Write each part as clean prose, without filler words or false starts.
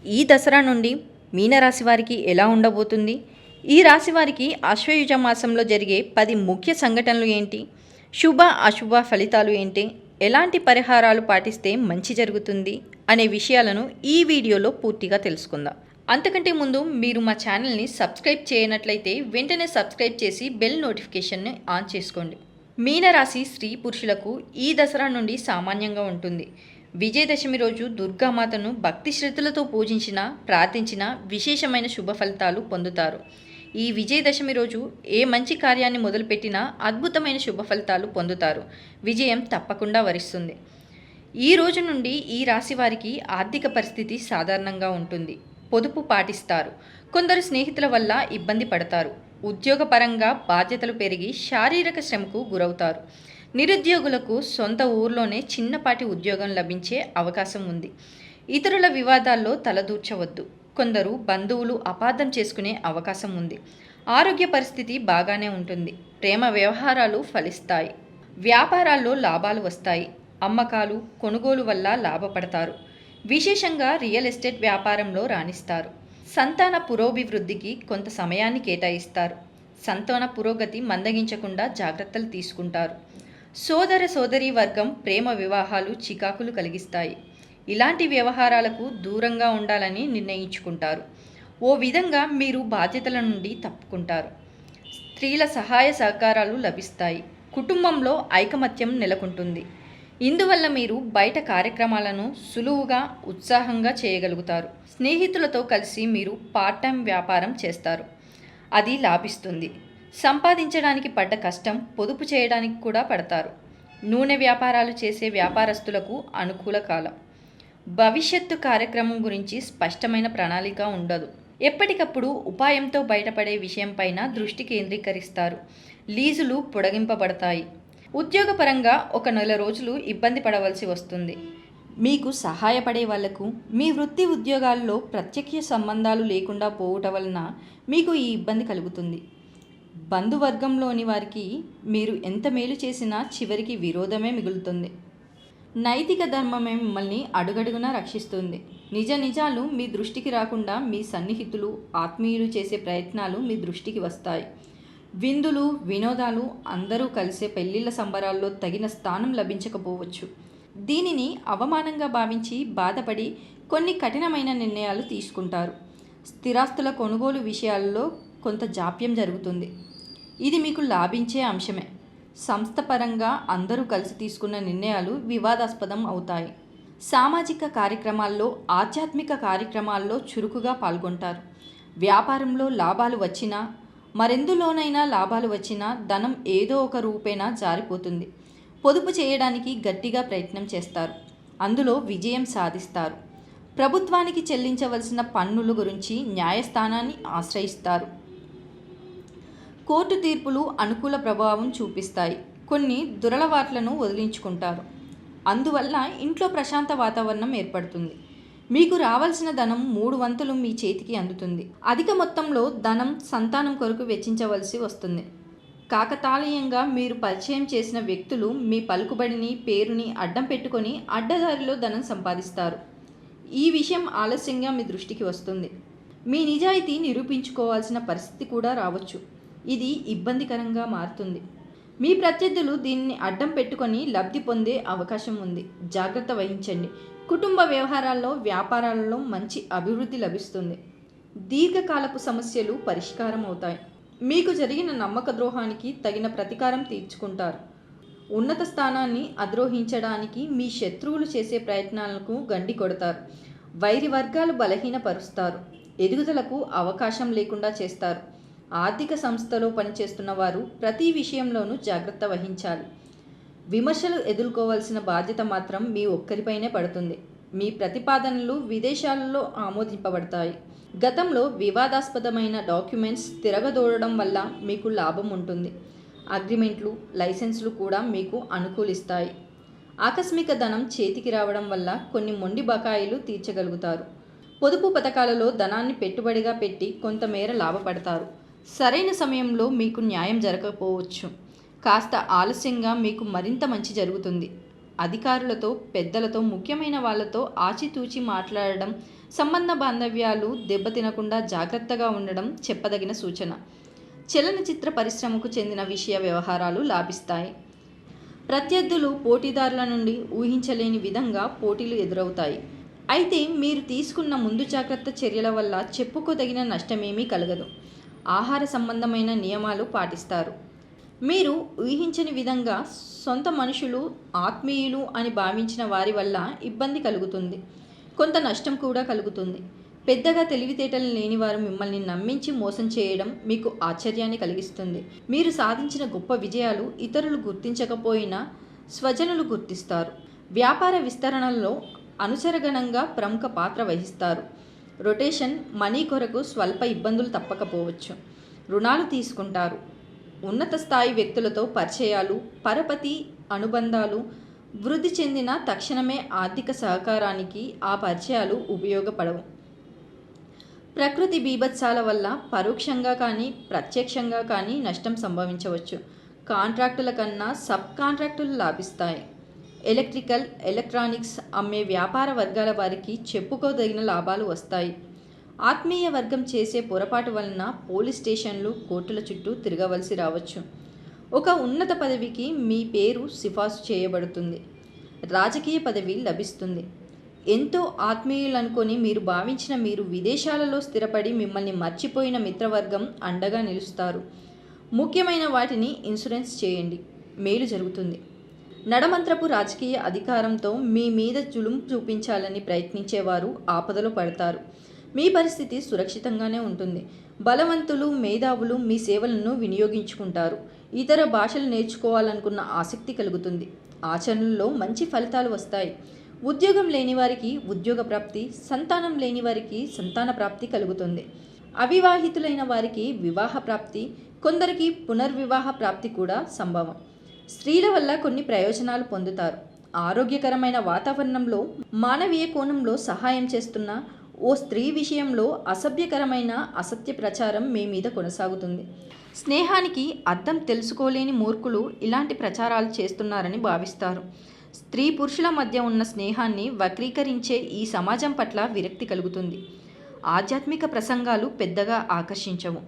ఈ దసరా నుండి మీనరాశి వారికి ఎలా ఉండబోతుంది? ఈ రాశి వారికి ఆశ్వయుజ మాసంలో జరిగే 10 ముఖ్య సంఘటనలు ఏంటి? శుభ, అశుభ ఫలితాలు ఏంటి? ఎలాంటి పరిహారాలు పాటిస్తే మంచి జరుగుతుంది? అనే విషయాలను ఈ వీడియోలో పూర్తిగా తెలుసుకుందాం. అంతకంటే ముందు మీరు మా ఛానల్ని సబ్స్క్రైబ్ చేయనట్లయితే వెంటనే సబ్స్క్రైబ్ చేసి బెల్ నోటిఫికేషన్ని ఆన్ చేసుకోండి. మీనరాశి స్త్రీ పురుషులకు ఈ దసరా నుండి సామాన్యంగా ఉంటుంది. విజయదశమి రోజు దుర్గామాతను భక్తి శ్రద్ధలతో పూజించిన, ప్రార్థించిన విశేషమైన శుభ ఫలితాలు పొందుతారు. ఈ విజయదశమి రోజు ఏ మంచి కార్యాన్ని మొదలుపెట్టినా అద్భుతమైన శుభ ఫలితాలు పొందుతారు. విజయం తప్పకుండా వరిస్తుంది. ఈ రోజు నుండి ఈ రాశి వారికి ఆర్థిక పరిస్థితి సాధారణంగా ఉంటుంది. పొదుపు పాటిస్తారు. కొందరు స్నేహితుల వల్ల ఇబ్బంది పడతారు. ఉద్యోగపరంగా బాధ్యతలు పెరిగి శారీరక శ్రమకు గురవుతారు. నిరుద్యోగులకు సొంత ఊర్లోనే చిన్నపాటి ఉద్యోగం లభించే అవకాశం ఉంది. ఇతరుల వివాదాల్లో తలదూర్చవద్దు. కొందరు బంధువులు అపార్థం చేసుకునే అవకాశం ఉంది. ఆరోగ్య పరిస్థితి బాగానే ఉంటుంది. ప్రేమ వ్యవహారాలు ఫలిస్తాయి. వ్యాపారాల్లో లాభాలు వస్తాయి. అమ్మకాలు, కొనుగోలు వల్ల లాభపడతారు. విశేషంగా రియల్ ఎస్టేట్ వ్యాపారంలో రాణిస్తారు. సంతాన పురోభివృద్ధికి కొంత సమయాన్ని కేటాయిస్తారు. సంతాన పురోగతి మందగించకుండా జాగ్రత్తలు తీసుకుంటారు. సోదర సోదరీ వర్గం ప్రేమ వివాహాలు చికాకులు కలిగిస్తాయి. ఇలాంటి వ్యవహారాలకు దూరంగా ఉండాలని నిర్ణయించుకుంటారు. ఓ విధంగా మీరు బాధ్యతల నుండి తప్పుకుంటారు. స్త్రీల సహాయ సహకారాలు లభిస్తాయి. కుటుంబంలో ఐకమత్యం నెలకొంటుంది. ఇందువల్ల మీరు బయట కార్యక్రమాలను సులువుగా, ఉత్సాహంగా చేయగలుగుతారు. స్నేహితులతో కలిసి మీరు పార్ట్ టైం వ్యాపారం చేస్తారు. అది లాభిస్తుంది. సంపాదించడానికి పడ్డ కష్టం పొదుపు చేయడానికి కూడా పడతారు. నూనె వ్యాపారాలు చేసే వ్యాపారస్తులకు అనుకూల కాలం. భవిష్యత్తు కార్యక్రమం గురించి స్పష్టమైన ప్రణాళిక ఉండదు. ఎప్పటికప్పుడు ఉపాయంతో బయటపడే విషయంపైన దృష్టి కేంద్రీకరిస్తారు. లీజులు పొడిగింపబడతాయి. ఉద్యోగపరంగా ఒక నెల రోజులు ఇబ్బంది పడవలసి వస్తుంది. మీకు సహాయపడే వాళ్లకు మీ వృత్తి ఉద్యోగాల్లో ప్రత్యక్ష సంబంధాలు లేకుండా పోవటం వలన మీకు ఈ ఇబ్బంది కలుగుతుంది. బంధువర్గంలోని వారికి మీరు ఎంత మేలు చేసినా చివరికి విరోధమే మిగులుతుంది. నైతిక ధర్మమే మిమ్మల్ని అడుగడుగునా రక్షిస్తుంది. నిజాలు మీ దృష్టికి రాకుండా మీ సన్నిహితులు, ఆత్మీయులు చేసే ప్రయత్నాలు మీ దృష్టికి వస్తాయి. విందులు, వినోదాలు, అందరూ కలిసే పెళ్లిళ్ల సంబరాల్లో తగిన స్థానం లభించకపోవచ్చు. దీనిని అవమానంగా భావించి బాధపడి కొన్ని కఠినమైన నిర్ణయాలు తీసుకుంటారు. స్థిరాస్తుల కొనుగోలు విషయాల్లో కొంత జాప్యం జరుగుతుంది. ఇది మీకు లాభించే అంశమే. సంస్థపరంగా అందరూ కలిసి తీసుకున్న నిర్ణయాలు వివాదాస్పదం అవుతాయి. సామాజిక కార్యక్రమాల్లో, ఆధ్యాత్మిక కార్యక్రమాల్లో చురుకుగా పాల్గొంటారు. వ్యాపారంలో లాభాలు వచ్చినా, మరెందులోనైనా లాభాలు వచ్చినా ధనం ఏదో ఒక రూపేణా జారిపోతుంది. పొదుపు చేయడానికి గట్టిగా ప్రయత్నం చేస్తారు. అందులో విజయం సాధిస్తారు. ప్రభుత్వానికి చెల్లించవలసిన పన్నుల గురించి న్యాయస్థానాన్ని ఆశ్రయిస్తారు. కోర్టు తీర్పులు అనుకూల ప్రభావం చూపిస్తాయి. కొన్ని దురలవాట్లను వదిలించుకుంటారు. అందువల్ల ఇంట్లో ప్రశాంత వాతావరణం ఏర్పడుతుంది. మీకు రావాల్సిన ధనం 3 వంతులు మీ చేతికి అందుతుంది. అధిక మొత్తంలో ధనం సంతానం కొరకు వెచ్చించవలసి వస్తుంది. కాకతాళీయంగా మీరు పరిచయం చేసిన వ్యక్తులు మీ పలుకుబడిని, పేరుని అడ్డం పెట్టుకొని అడ్డదారిలో ధనం సంపాదిస్తారు. ఈ విషయం ఆలస్యంగా మీ దృష్టికి వస్తుంది. మీ నిజాయితీ నిరూపించుకోవాల్సిన పరిస్థితి కూడా రావచ్చు. ఇది ఇబ్బందికరంగా మారుతుంది. మీ ప్రత్యర్థులు దీన్ని అడ్డం పెట్టుకొని లబ్ధి పొందే అవకాశం ఉంది. జాగ్రత్త వహించండి. కుటుంబ వ్యవహారాల్లో, వ్యాపారాలలో మంచి అభివృద్ధి లభిస్తుంది. దీర్ఘకాలపు సమస్యలు పరిష్కారం అవుతాయి. మీకు జరిగిన నమ్మక ద్రోహానికి తగిన ప్రతీకారం తీర్చుకుంటారు. ఉన్నత స్థానాన్ని అధిరోహించడానికి మీ శత్రువులు చేసే ప్రయత్నాలకు గండి కొడతారు. వైరి వర్గాలు బలహీనపరుస్తారు. ఎదుగుదలకు అవకాశం లేకుండా చేస్తారు. ఆర్థిక సంస్థలో పనిచేస్తున్న వారు ప్రతి విషయంలోనూ జాగ్రత్త వహించాలి. విమర్శలు ఎదుర్కోవాల్సిన బాధ్యత మాత్రం మీ ఒక్కరిపైనే పడుతుంది. మీ ప్రతిపాదనలు విదేశాలలో ఆమోదింపబడతాయి. గతంలో వివాదాస్పదమైన డాక్యుమెంట్స్ తిరగదోడడం వల్ల మీకు లాభం ఉంటుంది. అగ్రిమెంట్లు, లైసెన్సులు కూడా మీకు అనుకూలిస్తాయి. ఆకస్మిక ధనం చేతికి రావడం వల్ల కొన్ని మొండి బకాయిలు తీర్చగలుగుతారు. పొదుపు పథకాలలో ధనాన్ని పెట్టుబడిగా పెట్టి కొంతమేర లాభపడతారు. సరైన సమయంలో మీకు న్యాయం జరగకపోవచ్చు. కాస్త ఆలస్యంగా మీకు మరింత మంచి జరుగుతుంది. అధికారులతో, పెద్దలతో, ముఖ్యమైన వాళ్ళతో ఆచితూచి మాట్లాడడం, సంబంధ బాంధవ్యాలు దెబ్బతినకుండా జాగ్రత్తగా ఉండడం చెప్పదగిన సూచన. చలనచిత్ర పరిశ్రమకు చెందిన విషయ వ్యవహారాలు లాభిస్తాయి. ప్రత్యర్థులు పోటీదారుల నుండి ఊహించలేని విధంగా పోటీలు ఎదురవుతాయి. అయితే మీరు తీసుకున్న ముందు జాగ్రత్త చర్యల వల్ల చెప్పుకోదగిన నష్టమేమీ కలగదు. ఆహార సంబంధమైన నియమాలు పాటిస్తారు. మీరు ఊహించని విధంగా సొంత మనుషులు, ఆత్మీయులు అని భావించిన వారి వల్ల ఇబ్బంది కలుగుతుంది. కొంత నష్టం కూడా కలుగుతుంది. పెద్దగా తెలివితేటలు లేని వారు మిమ్మల్ని నమ్మించి మోసం చేయడం మీకు ఆశ్చర్యాన్ని కలిగిస్తుంది. మీరు సాధించిన గొప్ప విజయాలు ఇతరులు గుర్తించకపోయినా స్వజనులు గుర్తిస్తారు. వ్యాపార విస్తరణలో అనుసరగణంగా ప్రముఖ పాత్ర వహిస్తారు. రొటేషన్ మనీ కొరకు స్వల్ప ఇబ్బందులు తప్పకపోవచ్చు. రుణాలు తీసుకుంటారు. ఉన్నత స్థాయి వ్యక్తులతో పరిచయాలు, పరపతి అనుబంధాలు వృద్ధి చెందిన తక్షణమే ఆర్థిక సహకారానికి ఆ పరిచయాలు ఉపయోగపడవు. ప్రకృతి బీభత్సాల వల్ల పరోక్షంగా కానీ ప్రత్యక్షంగా కానీ నష్టం సంభవించవచ్చు. కాంట్రాక్టుల కన్నా సబ్ కాంట్రాక్టులు లాభిస్తాయి. ఎలక్ట్రికల్, ఎలక్ట్రానిక్స్ అమ్మే వ్యాపార వర్గాల వారికి చెప్పుకోదగిన లాభాలు వస్తాయి. ఆత్మీయ వర్గం చేసే పొరపాటు వలన పోలీస్ స్టేషన్లు, కోర్టుల చుట్టూ తిరగవలసి రావచ్చు. ఒక ఉన్నత పదవికి మీ పేరు సిఫార్సు చేయబడుతుంది. రాజకీయ పదవి లభిస్తుంది. ఎంతో ఆత్మీయులనుకొని మీరు భావించిన మీరు విదేశాలలో స్థిరపడి మిమ్మల్ని మర్చిపోయిన మిత్రవర్గం అండగా నిలుస్తారు. ముఖ్యమైన వాటిని ఇన్సూరెన్స్ చేయండి, మేలు జరుగుతుంది. నడమంత్రపు రాజకీయ అధికారంతో మీ మీద జులుం చూపించాలని ప్రయత్నించేవారు ఆపదలో పడతారు. మీ పరిస్థితి సురక్షితంగానే ఉంటుంది. బలవంతులు, మేధావులు మీ సేవలను వినియోగించుకుంటారు. ఇతర భాషలు నేర్చుకోవాలనుకున్న ఆసక్తి కలుగుతుంది. ఆచరణలో మంచి ఫలితాలు వస్తాయి. ఉద్యోగం లేని వారికి ఉద్యోగ ప్రాప్తి, సంతానం లేని వారికి సంతాన ప్రాప్తి కలుగుతుంది. అవివాహితులైన వారికి వివాహ ప్రాప్తి, కొందరికి పునర్వివాహ ప్రాప్తి కూడా సంభవం. స్త్రీల వల్ల కొన్ని ప్రయోజనాలు పొందుతారు. ఆరోగ్యకరమైన వాతావరణంలో మానవీయ కోణంలో సహాయం చేస్తున్న ఓ స్త్రీ విషయంలో అసభ్యకరమైన అసత్య ప్రచారం మీ మీద కొనసాగుతుంది. స్నేహానికి అర్థం తెలుసుకోలేని మూర్ఖులు ఇలాంటి ప్రచారాలు చేస్తున్నారని భావిస్తారు. స్త్రీ పురుషుల మధ్య ఉన్న స్నేహాన్ని వక్రీకరించే ఈ సమాజం పట్ల విరక్తి కలుగుతుంది. ఆధ్యాత్మిక ప్రసంగాలు పెద్దగా ఆకర్షించవు.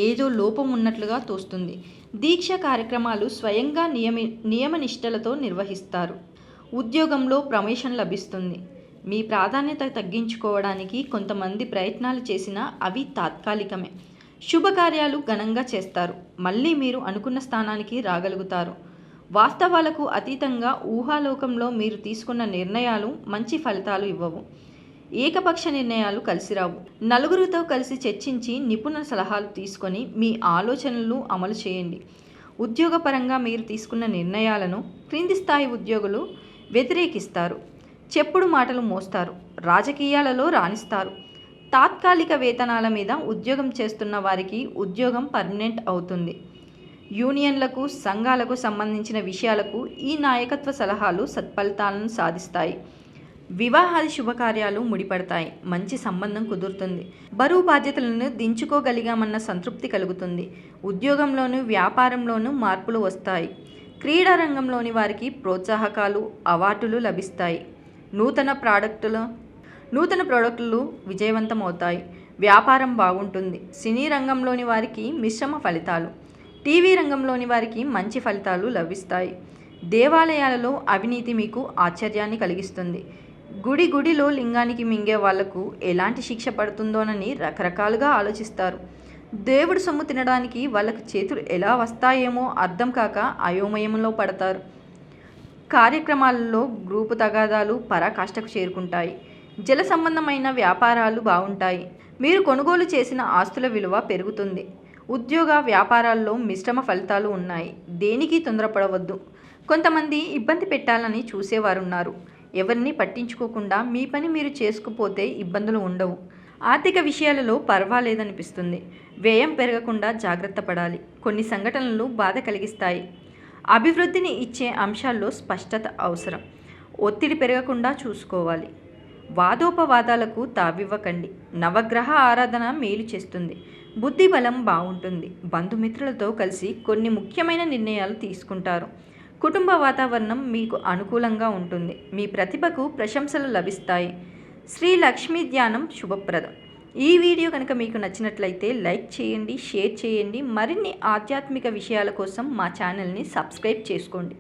ఏదో లోపం ఉన్నట్లుగా తోస్తుంది. దీక్ష కార్యక్రమాలు స్వయంగా నియమనిష్టలతో నిర్వహిస్తారు. ఉద్యోగంలో ప్రమోషన్ లభిస్తుంది. మీ ప్రాధాన్యత తగ్గించుకోవడానికి కొంతమంది ప్రయత్నాలు చేసినా అవి తాత్కాలికమే. శుభకార్యాలు ఘనంగా చేస్తారు. మళ్ళీ మీరు అనుకున్న స్థానానికి రాగలుగుతారు. వాస్తవాలకు అతీతంగా ఊహాలోకంలో మీరు తీసుకున్న నిర్ణయాలు మంచి ఫలితాలు ఇవ్వవు. ఏకపక్ష నిర్ణయాలు కలిసిరావు. నలుగురితో కలిసి చర్చించి నిపుణుల సలహాలు తీసుకొని మీ ఆలోచనలు అమలు చేయండి. ఉద్యోగపరంగా మీరు తీసుకున్న నిర్ణయాలను క్రింది స్థాయి ఉద్యోగులు వ్యతిరేకిస్తారు. చెప్పుడు మాటలు మోస్తారు. రాజకీయాలలో రాణిస్తారు. తాత్కాలిక వేతనాల మీద ఉద్యోగం చేస్తున్న వారికి ఉద్యోగం పర్మనెంట్ అవుతుంది. యూనియన్లకు, సంఘాలకు సంబంధించిన విషయాలకు ఈ నాయకత్వ సలహాలు సత్ఫలితాలను సాధిస్తాయి. వివాహాది శుభకార్యాలు ముడిపడతాయి. మంచి సంబంధం కుదురుతుంది. బరువు బాధ్యతలను దించుకోగలిగామన్న సంతృప్తి కలుగుతుంది. ఉద్యోగంలోనూ వ్యాపారంలోనూ మార్పులు వస్తాయి. క్రీడా రంగంలోని వారికి ప్రోత్సాహకాలు, అవార్డులు లభిస్తాయి. నూతన ప్రోడక్టులు విజయవంతమవుతాయి. వ్యాపారం బాగుంటుంది. సినీ రంగంలోని వారికి మిశ్రమ ఫలితాలు. టీవీ రంగంలోని వారికి మంచి ఫలితాలు లభిస్తాయి. దేవాలయాలలో అవినీతి మీకు ఆశ్చర్యాన్ని కలిగిస్తుంది. గుడిలో లింగానికి మింగే వాళ్లకు ఎలాంటి శిక్ష పడుతుందోనని రకరకాలుగా ఆలోచిస్తారు. దేవుడు సొమ్ము తినడానికి వాళ్ళకు చేతులు ఎలా వస్తాయేమో అర్థం కాక అయోమయంలో పడతారు. కార్యక్రమాలలో గ్రూపు తగాదాలు పరాకాష్ఠకు చేరుకుంటాయి. జల సంబంధమైన వ్యాపారాలు బాగుంటాయి. మీరు కొనుగోలు చేసిన ఆస్తుల విలువ పెరుగుతుంది. ఉద్యోగ వ్యాపారాల్లో మిశ్రమ ఫలితాలు ఉన్నాయి. దేనికి తొందరపడవద్దు. కొంతమంది ఇబ్బంది పెట్టాలని చూసేవారున్నారు. ఎవరిని పట్టించుకోకుండా మీ పని మీరు చేసుకుపోతే ఇబ్బందులు ఉండవు. ఆర్థిక విషయాలలో పర్వాలేదనిపిస్తుంది. వ్యయం పెరగకుండా జాగ్రత్త పడాలి. కొన్ని సంఘటనలు బాధ కలిగిస్తాయి. అభివృద్ధిని ఇచ్చే అంశాల్లో స్పష్టత అవసరం. ఒత్తిడి పెరగకుండా చూసుకోవాలి. వాదోపవాదాలకు తావివ్వకండి. నవగ్రహ ఆరాధన మేలు చేస్తుంది. బుద్ధి బలం బాగుంటుంది. బంధుమిత్రులతో కలిసి కొన్ని ముఖ్యమైన నిర్ణయాలు తీసుకుంటారు. కుటుంబ వాతావరణం మీకు అనుకూలంగా ఉంటుంది. మీ ప్రతిభకు ప్రశంసలు లభిస్తాయి. శ్రీ లక్ష్మీ ధ్యానం శుభప్రదం. ఈ వీడియో కనుక మీకు నచ్చినట్లయితే లైక్ చేయండి, షేర్ చేయండి. మరిన్ని ఆధ్యాత్మిక విషయాల కోసం మా ఛానల్ని సబ్స్క్రైబ్ చేసుకోండి.